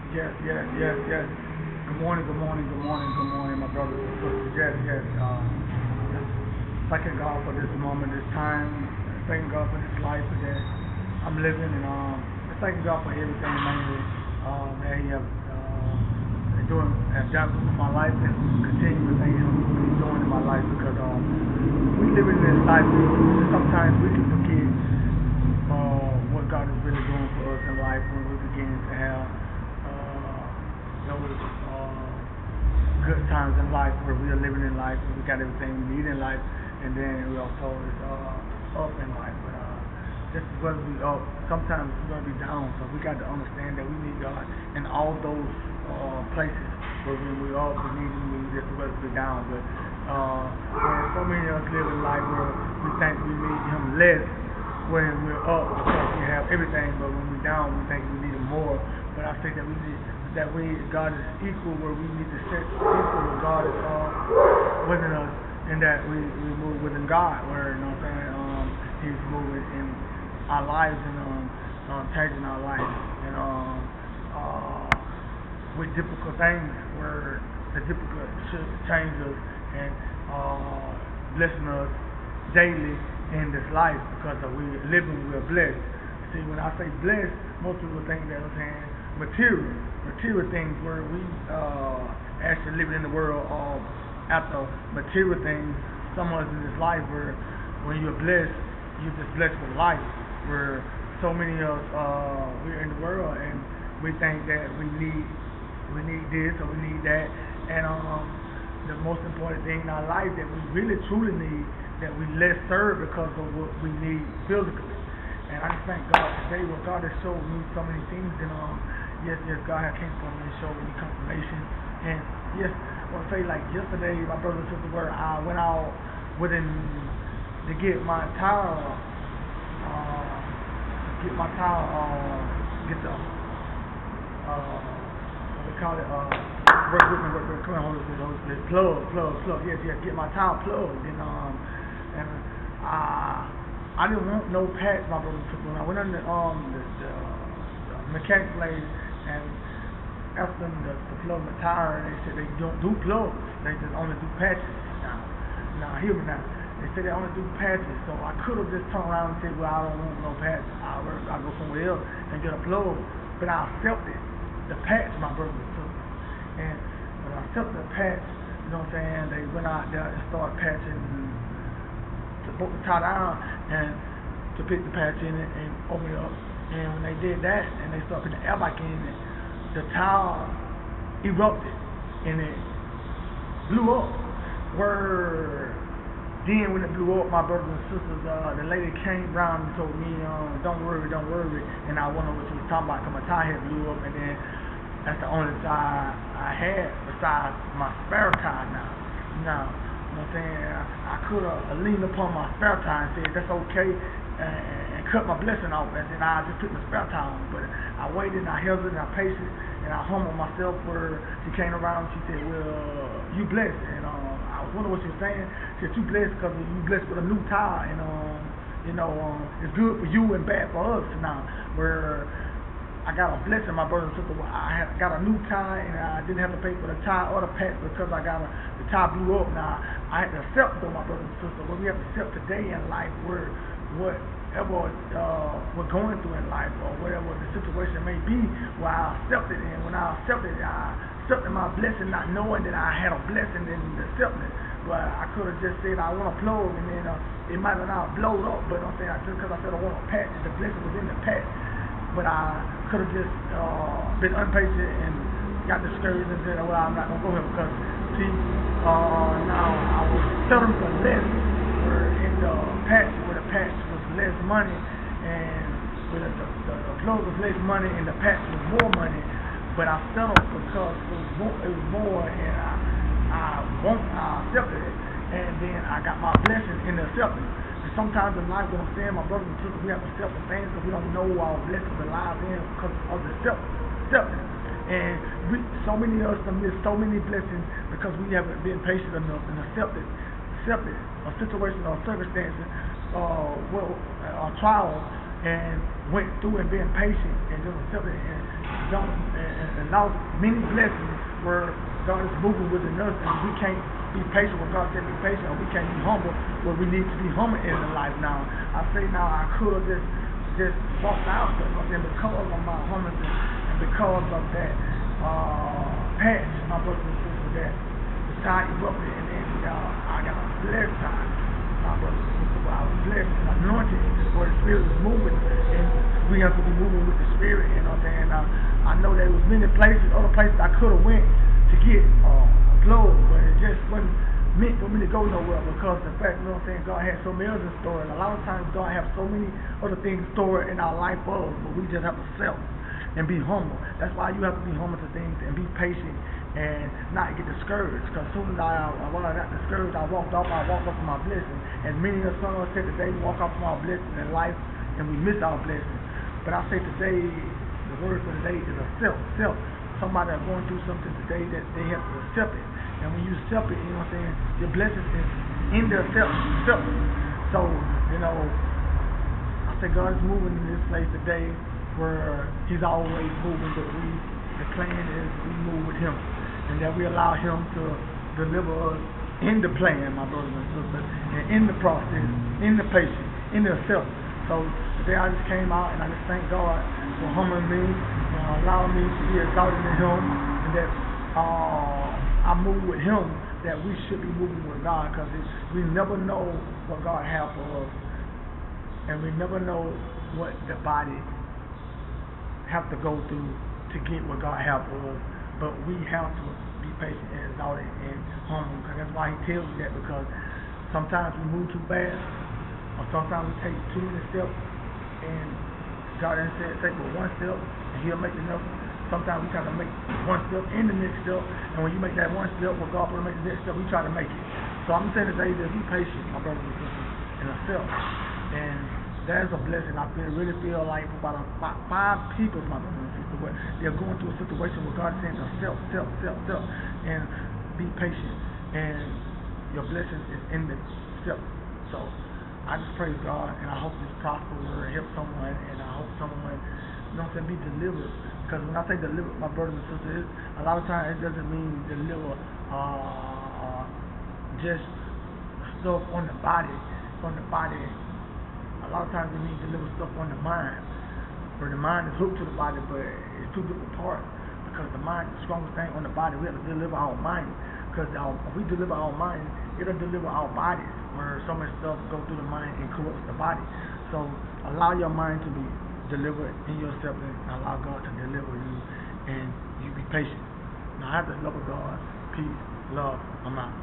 Yes, yes, yes, yes. Good morning, good morning, good morning, good morning, my brothers and sisters. Yes, yes. Just thanking God for this moment, this time. Thanking God for this life that I'm living, and just thanking God for everything, mainly that He has done with my life, and continue to thank Him for what He's doing in my life. Because we live in this life, sometimes we can forget what God is really doing for us in life when we begin to have those good times in life where we are living in life and we got everything we need in life, and then we also is up in life. But just as well as we up, sometimes we're going to be down. So we got to understand that we need God in all those places where when we up, we need Him, we just as well as we down. But where so many of us live in life where we think we need Him less when we're up because we have everything, but when we're down, we think we need Him more. But I think that God is equal, where we need to set equal with God is within us, and that we move within God, where you know what I'm saying He's moving in our lives and changing our lives and with difficult things, where the difficult should change us and blessing us daily in this life, because we're living, we're blessed. See, when I say blessed, most people think that I'm saying material things, where we actually living in the world after material things. Some of us in this life, where when you're blessed, you're just blessed with life. Where so many of us we're in the world and we think that we need this or we need that, and the most important thing in our life that we really truly need, that we less serve because of what we need physically. And I just thank God today, where God has showed me so many things, and yes, God has came for me and showed me confirmation. And yes, I want to say, like yesterday, my brother and sister, where I went out within to get my tire, get the what we call it, work with me, come on, hold it, plug, yes, get my tire plugged, and I didn't want no patch, my brother and sister. When I went in the mechanic place and asked them to plug my tire, and they said they don't do plugs, they just only do patches. Now hear me now. They said they only do patches, so I could have just turned around and said, well, I don't want no patch. I'll go somewhere else and get a plug. But I accepted the patch, my brother and sister. And when I accepted the patch, you know what I'm saying, they went out there and started patching to put the tie down and to pick the patch in it and open it up. And when they did that and they started putting the air back in it, the tire erupted and it blew up. Where then when it blew up, my brothers and sisters, the lady came around and told me, don't worry. And I wonder what she was talking about, because my tire had blew up, and then that's the only tire I had besides my spare tire now. Now, you know what I'm saying? I could have leaned upon my spare tire and said, that's okay, and cut my blessing off, and then I just put my spare tire on. But I waited, and I held it, and I paced it, and I humbled myself, where she came around and she said, well, you blessed. And I wonder what she was saying. She said, you blessed because you blessed with a new tire, and it's good for you and bad for us now. Where I got a blessing, my brother and sister. I got a new tire, and I didn't have to pay for the tire or the patch because the tire blew up. Now I had to accept, though, my brother and sister. What we have to accept today in life, where whatever we're going through in life, or whatever the situation may be, where I accepted it. And when I accepted it, I accepted my blessing, not knowing that I had a blessing in accepting it. But I could have just said I want a plug, and then it might have not blown up. But I'm saying, just because I said I want a patch, the blessing was in the patch. But I could have just been impatient and got discouraged and said, well, I'm not going to go here, because, see, now I was settling for less, where in the patch, where the patch was less money, and where the plug was less money, and the patch was more money. But I settled because it was more, and I accepted it, and then I got my blessing in the acceptance. And sometimes in life, what I'm saying, my brothers and sisters, we have to accept the things because we don't know our blessings are lies in because of the acceptance. And so many of us have missed so many blessings because we haven't been patient enough and accepted a situation or circumstances or trials, and went through and being patient and just accepted it. And don't and lost many blessings where God is moving within us, and we can't be patient when God said be patient, or we can't be humble where we need to be humble in the life now. I say now I could have just walked out, but then because of my humbleness and because of that patch, my brothers and sisters, that the tide erupted, and then I got a blessed time, my brothers and sisters, where I was blessed and anointed, where the Spirit was moving, and we have to be moving with the Spirit, you know what I'm saying? I know there was many places, other places I could have went to get glory, but it just wasn't meant for me to go nowhere, because the fact, you know what I'm saying, God had so many others in store, and a lot of times God has so many other things stored in our life for us, but we just have to settle and be humble. That's why you have to be humble to things and be patient and not get discouraged, because as soon as when I got discouraged, I walked off from my blessing. And many of us said today, we walk off from our blessing in life and we miss our blessing. But I say today, the word for today is a self. Somebody are going through something today that they have to accept it. And when you accept it, you know what I'm saying, your blessing is in their self. So, you know, I say God is moving in this place today where He's always moving, but the plan is we move with Him, and that we allow Him to deliver us in the plan, my brothers and sisters, and in the process, in the patience, in the self. So today I just came out and I just thank God for humbling me, allowing me to be exalted in Him, and that I move with Him, that we should be moving with God, because we never know what God has for us, and we never know what the body have to go through to get what God has for us. But we have to be patient and exalted and humble, because that's why He tells you that, because sometimes we move too fast, or sometimes we take too many steps, and God has said take but one step and He'll make enough. Sometimes we try to make one step in the next step, and when you make that one step, when God will make the next step, we try to make it. So I'm saying today that be patient, my brothers and sisters, in ourselves. And that's a blessing. I really feel like for about five people, my brothers and sisters, where they're going through a situation where God is saying to self, and be patient, and your blessing is in the self. So I just praise God, and I hope this prosper word helps someone, and I hope someone, you know what I'm saying, be delivered. Because when I say deliver, my brothers and sisters, a lot of times it doesn't mean deliver just stuff on the body. A lot of times it means deliver stuff on the mind, where the mind is hooked to the body, but it's two different parts. Because the mind is the strongest thing on the body. We have to deliver our mind, because if we deliver our mind, it'll deliver our bodies, where so much stuff goes through the mind and corrupts the body. So allow your mind to be delivered in yourself, and allow God to deliver you, and you be patient. Now I have the love of God, peace, love. I'm out.